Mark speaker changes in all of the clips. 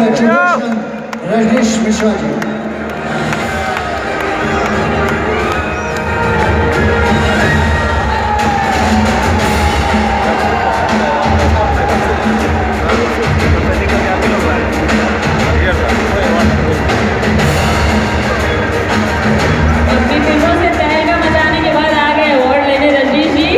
Speaker 1: Congratulations, Rajneesh Mishra ji.
Speaker 2: अपनी फिल्मों से तहलका मचाने के बाद आ गए अवार्ड लेने Rajneesh ji.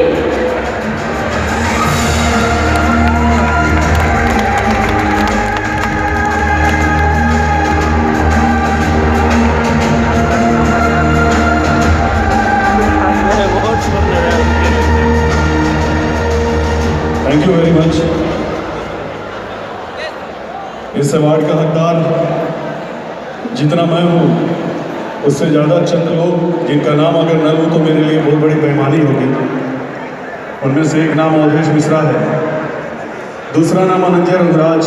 Speaker 3: Thank you very much. इस अवार्ड का हकदार जितना मैं हूँ उससे ज़्यादा चंद लोग जिनका नाम अगर न लूँ तो मेरे लिए बहुत बड़ी बेईमानी होगी। उनमें से एक नाम अवधेश मिश्रा है, दूसरा नाम अनंजय रंगराज,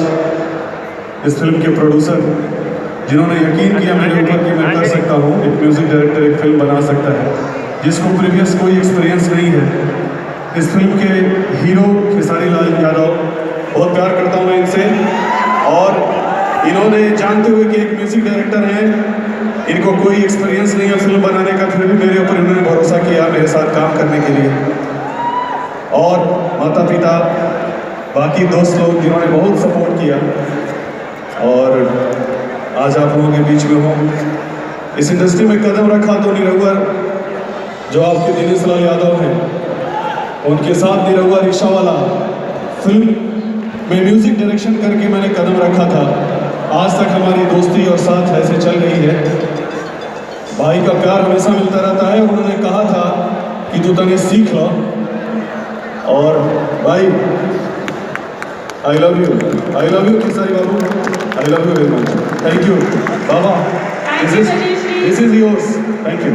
Speaker 3: इस फिल्म के प्रोड्यूसर जिन्होंने यकीन किया मेरे ऊपर कि मैं कर सकता हूँ, एक म्यूज़िक डायरेक्टर एक फिल्म बना सकता है जिसको प्रीवियस कोई एक्सपीरियंस नहीं है। इस फिल्म के हीरो खेसारी लाल यादव, बहुत प्यार करता हूँ मैं इनसे, और इन्होंने जानते हुए कि एक म्यूज़िक डायरेक्टर हैं, इनको कोई एक्सपीरियंस नहीं है फिल्म बनाने का, फिर भी मेरे ऊपर इन्होंने भरोसा किया मेरे साथ काम करने के लिए। और माता पिता, बाकी दोस्त लोग जिन्होंने बहुत सपोर्ट किया, और आज आप लोगों के बीच में हूँ। इस इंडस्ट्री में कदम रखा तो निरहुआ जो आपके दिनेश लाल यादव हैं, उनके साथ निरहुआ रिक्शा वाला फिल्म में म्यूज़िक डायरेक्शन करके मैंने कदम रखा था। आज तक हमारी दोस्ती और साथ ऐसे चल रही है। भाई का प्यार हमेशा मिलता रहता है। उन्होंने कहा था कि तू तनी सीख लो, और भाई I love you Khesari Babu, I love you very much. Thank you Baba, this is yours. Thank you.